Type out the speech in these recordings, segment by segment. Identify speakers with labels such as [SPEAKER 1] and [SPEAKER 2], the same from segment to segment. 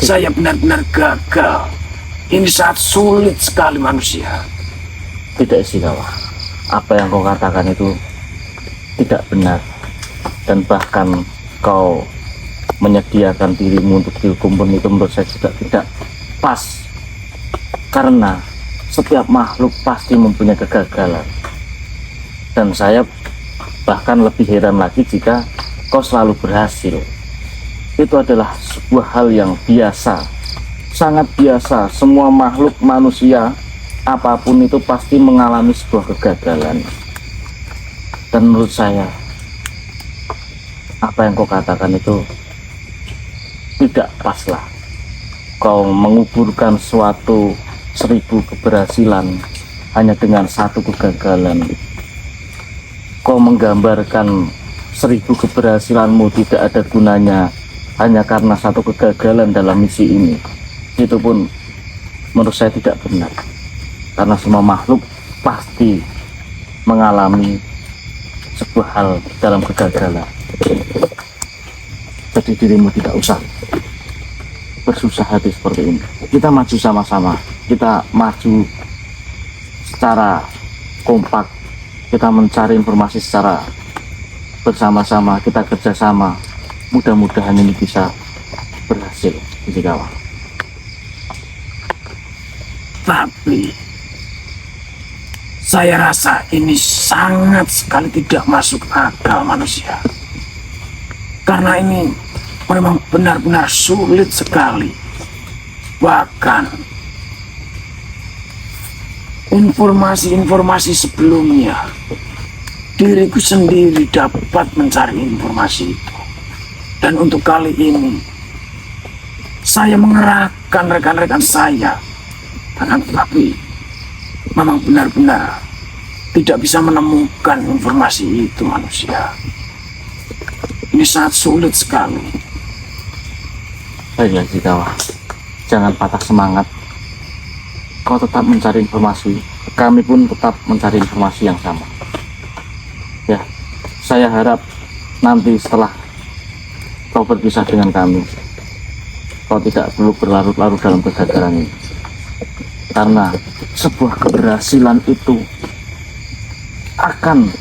[SPEAKER 1] Saya benar-benar gagal. Ini saat sulit sekali manusia.
[SPEAKER 2] Tidak Ishikawa, apa yang kau katakan itu tidak benar. Dan bahkan kau menyediakan dirimu untuk dihukum pun itu menurut saya juga tidak pas. Karena setiap makhluk pasti mempunyai kegagalan. Dan saya bahkan lebih heran lagi jika kau selalu berhasil. Itu adalah sebuah hal yang biasa, sangat biasa. Semua makhluk manusia apapun itu pasti mengalami sebuah kegagalan. Dan menurut saya apa yang kau katakan itu tidak pas lah. Kau menguburkan suatu 1000 keberhasilan hanya dengan satu kegagalan. Kau menggambarkan 1000 keberhasilanmu tidak ada gunanya hanya karena satu kegagalan dalam misi ini. Itu pun menurut saya tidak benar. Karena semua makhluk pasti mengalami sebuah hal dalam kegagalan. Jadi dirimu tidak usah bersusah hati seperti ini. Kita maju sama-sama. Kita maju secara kompak. Kita mencari informasi secara bersama-sama. Kita kerjasama. Mudah-mudahan ini bisa berhasil, Ishikawa.
[SPEAKER 1] Tapi saya rasa ini sangat sekali tidak masuk akal manusia. Karena ini memang benar-benar sulit sekali. Bahkan informasi-informasi sebelumnya, diriku sendiri dapat mencari informasi itu. Dan untuk kali ini, saya mengerahkan rekan-rekan saya. Tetapi memang benar-benar tidak bisa menemukan informasi itu manusia. Ini sangat sulit sekali.
[SPEAKER 2] Baiklah Ishikawa, jangan patah semangat. Kau tetap mencari informasi. Kami pun tetap mencari informasi yang sama. Ya, saya harap nanti setelah kau berpisah dengan kami, kau tidak perlu berlarut-larut dalam kegagalan ini. Karena sebuah keberhasilan itu akan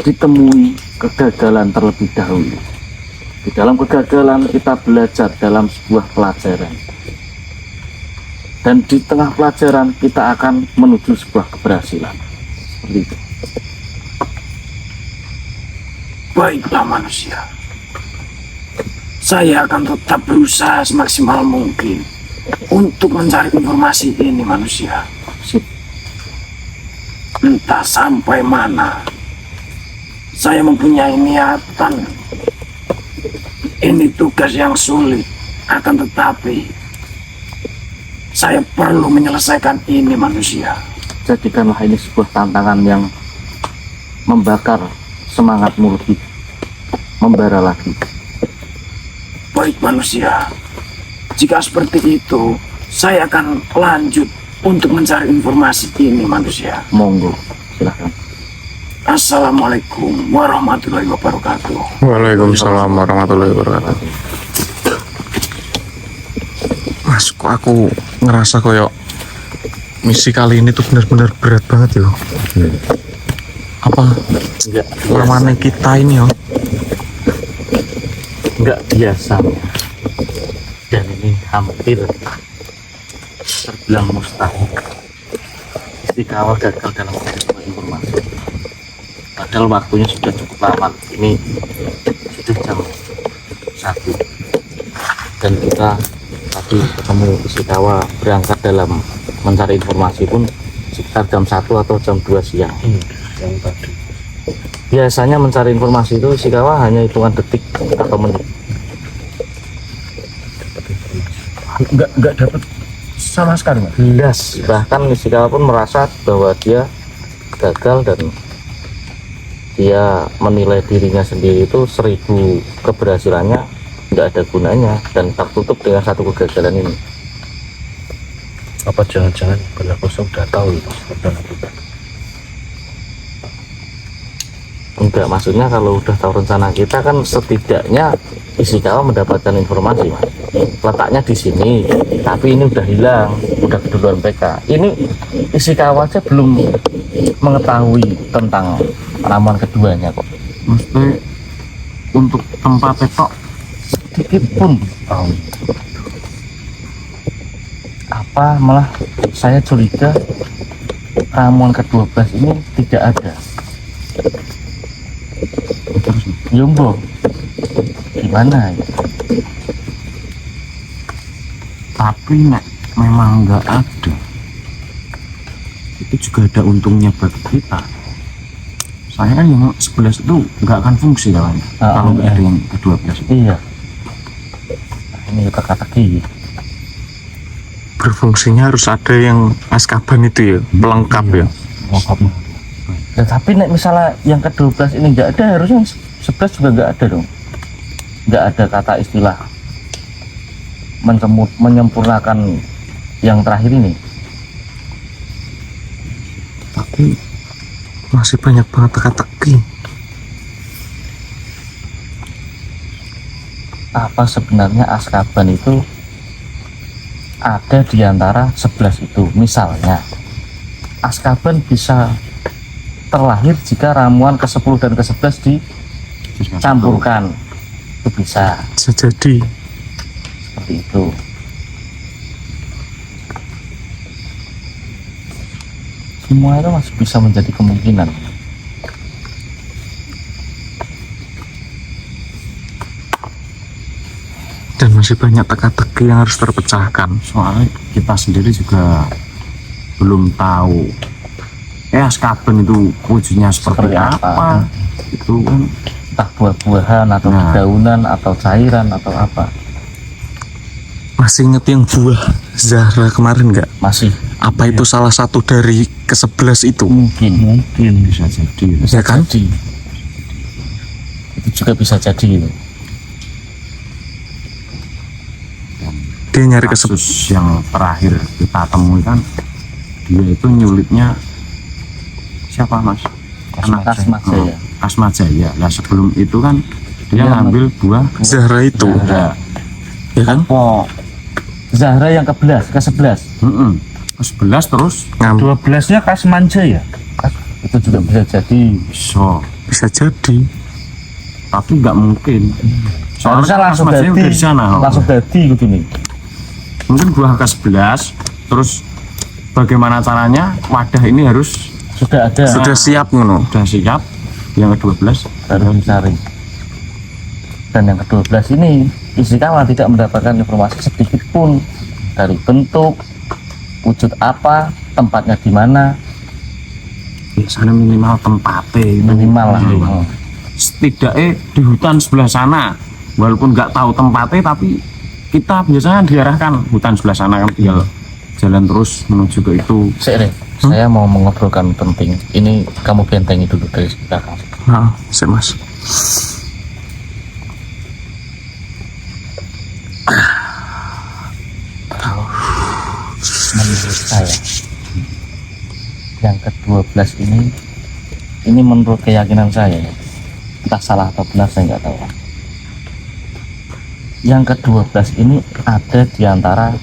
[SPEAKER 2] ditemui kegagalan terlebih dahulu. Di dalam kegagalan kita belajar dalam sebuah pelajaran. Dan di tengah pelajaran kita akan menuju sebuah keberhasilan. Seperti itu.
[SPEAKER 1] Baiklah manusia. Saya akan tetap berusaha semaksimal mungkin untuk mencari informasi ini manusia.
[SPEAKER 2] Sip.
[SPEAKER 1] Entah sampai mana saya mempunyai niatan. Ini tugas yang sulit, akan tetapi saya perlu menyelesaikan ini manusia.
[SPEAKER 2] Jadikanlah ini sebuah tantangan yang membakar semangatmu lebih membara lagi.
[SPEAKER 1] Baik manusia, jika seperti itu saya akan lanjut untuk mencari informasi ini manusia.
[SPEAKER 2] Monggo, silahkan.
[SPEAKER 1] Assalamualaikum warahmatullahi wabarakatuh.
[SPEAKER 3] Waalaikumsalam warahmatullahi wabarakatuh. Mas, kok aku ngerasa koyo misi kali ini tuh benar-benar berat banget yo. Apa
[SPEAKER 2] Enggak
[SPEAKER 3] lawannya kita ini yo?
[SPEAKER 2] enggak biasa. Dan ini hampir terbilang mustahil. Ishikawa gagal dalam menerima informasi. Padahal waktunya sudah cukup lama. Ini sudah jam 1. Dan kita tadi ketemu Ishikawa berangkat dalam mencari informasi pun sekitar jam 1 atau jam 2 siang.
[SPEAKER 3] Yang tadi.
[SPEAKER 2] Biasanya mencari informasi itu Ishikawa hanya hitungan detik atau menit.
[SPEAKER 3] Enggak dapat sama sekali, Mas.
[SPEAKER 2] Jelas. Bahkan Ishikawa pun merasa bahwa dia gagal dan dia menilai dirinya sendiri itu 1000 keberhasilannya nggak ada gunanya dan tertutup dengan satu kegagalan ini.
[SPEAKER 3] Apa jangan-jangan Bala Kosa udah tahu itu rencana kita?
[SPEAKER 2] Enggak, maksudnya kalau udah tahu rencana kita kan setidaknya Ishikawa mendapatkan informasi, Mas. Letaknya di sini, tapi ini udah hilang, udah keduluan mereka. Ini Ishikawa aja belum mengetahui tentang ramuan keduanya kok.
[SPEAKER 3] Maksudnya untuk tempat petok
[SPEAKER 2] Sedikit pun tahu. Apa malah saya curiga ramuan ke-12 ini tidak ada. Yombo, gimana ya?
[SPEAKER 3] tapi nek memang nggak ada, itu juga ada untungnya bagi kita. Saya kan yang 11 itu nggak akan fungsi kawan, kalau nggak ada yang ke-12 itu.
[SPEAKER 2] Iya. Nah, ini teka-teki.
[SPEAKER 3] Berfungsinya harus ada yang Azkaban itu ya, pelengkap ya.
[SPEAKER 2] Ya, tapi nek misalnya yang ke-12 ini nggak ada, harusnya yang 11 juga nggak ada dong. Nggak ada kata istilah menyempurnakan yang terakhir ini.
[SPEAKER 3] Tapi masih banyak banget teka-teki.
[SPEAKER 2] Apa sebenarnya Azkaban itu ada di antara 11 itu? Misalnya Azkaban bisa terlahir jika ramuan ke-10 dan ke-11 dicampurkan. Itu bisa
[SPEAKER 3] Jadi
[SPEAKER 2] seperti itu. Semua itu masih bisa menjadi kemungkinan.
[SPEAKER 3] dan masih banyak teka-teki yang harus terpecahkan. Soalnya kita sendiri juga belum tahu Azkaban itu wujudnya seperti apa. Itu kan
[SPEAKER 2] Entah buah-buahan atau
[SPEAKER 3] Nah.
[SPEAKER 2] dedaunan atau cairan atau apa.
[SPEAKER 3] masih inget yang buah Zahra kemarin nggak?
[SPEAKER 2] Masih
[SPEAKER 3] Apa itu salah satu dari ke-11 itu?
[SPEAKER 2] mungkin
[SPEAKER 3] Bisa jadi.
[SPEAKER 2] bisa
[SPEAKER 3] Ya kan?
[SPEAKER 2] jadi. Itu juga bisa jadi itu.
[SPEAKER 3] Dia nyari ke
[SPEAKER 4] Kasus yang terakhir kita temui kan, dia itu nyulitnya siapa mas?
[SPEAKER 2] Kasmajaya.
[SPEAKER 4] Kasmajaya. Nah sebelum itu kan dia
[SPEAKER 2] Iya,
[SPEAKER 4] ngambil buah
[SPEAKER 3] Zahra itu.
[SPEAKER 4] Zahra.
[SPEAKER 3] Ya kan?
[SPEAKER 4] Kok
[SPEAKER 2] Zahra yang ke-11
[SPEAKER 4] ke-11 terus
[SPEAKER 2] 12-nya Kasmajaya. Itu juga bisa jadi.
[SPEAKER 3] Bisa jadi.
[SPEAKER 4] tapi nggak mungkin.
[SPEAKER 2] Seharusnya langsung
[SPEAKER 4] Kasmajaya
[SPEAKER 2] jadi
[SPEAKER 4] udah di sana.
[SPEAKER 2] langsung jadi gitu nih.
[SPEAKER 4] Mungkin buah ke-11 terus bagaimana caranya wadah ini harus
[SPEAKER 2] Sudah ada,
[SPEAKER 3] Sudah siap ngono.
[SPEAKER 4] sudah siap. Yang ke-12
[SPEAKER 2] baru dicari. Dan yang ke-12 ini Ishikawa tidak mendapatkan informasi sedikit pun dari bentuk, wujud apa, tempatnya di mana,
[SPEAKER 4] biasanya minimal tempatnya itu.
[SPEAKER 2] minimal lah.
[SPEAKER 4] Iya. Setidaknya di hutan sebelah sana, walaupun nggak tahu tempatnya, tapi kita biasanya diarahkan hutan sebelah sana kan, tinggal jalan terus menuju ke itu.
[SPEAKER 2] Sire, saya mau mengobrolkan penting. Ini kamu bentengi dulu dari sekitar kamu.
[SPEAKER 3] Nah, saya mas.
[SPEAKER 2] Menurut saya yang ke-12 ini menurut keyakinan saya, entah salah atau benar saya nggak tahu. Yang ke-12 ini ada di antara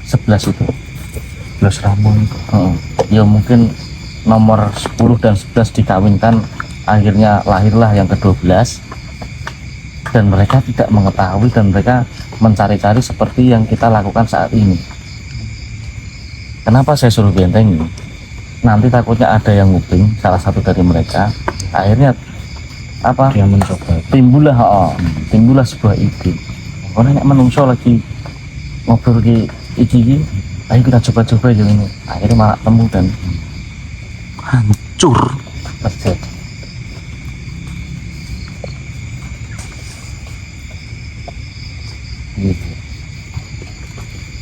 [SPEAKER 2] 11 itu, 11 ramuan itu. Ya mungkin nomor 10 dan 11 dikawinkan, akhirnya lahirlah yang ke-12, dan mereka tidak mengetahui dan mereka mencari-cari seperti yang kita lakukan saat ini. Kenapa saya suruh bentengi? Nanti takutnya ada yang nguping salah satu dari mereka, akhirnya apa?
[SPEAKER 4] Dia mencoba.
[SPEAKER 2] Timbullah sebuah ide. Orang yang menungso lagi ngobrol ke iki, ayo kita coba-coba yang ini. Akhirnya malah temu dan
[SPEAKER 3] Hancur.
[SPEAKER 2] terjadi. Gitu.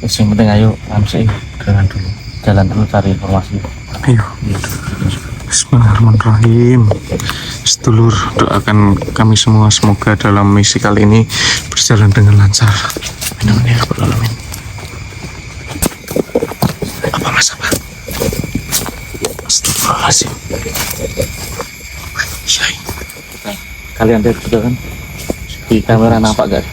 [SPEAKER 2] Yang penting ayo Amsi jalan dulu cari informasi.
[SPEAKER 3] Ayo. Bismillahirrahmanirrahim. Sedulur, doakan kami semua semoga dalam misi kali ini berjalan dengan lancar. Amin ya rabbal alamin. Apa mas apa? Astagfirullahaladzim. Syai.
[SPEAKER 2] Kalian lihat juga kan Di kamera nampak gak?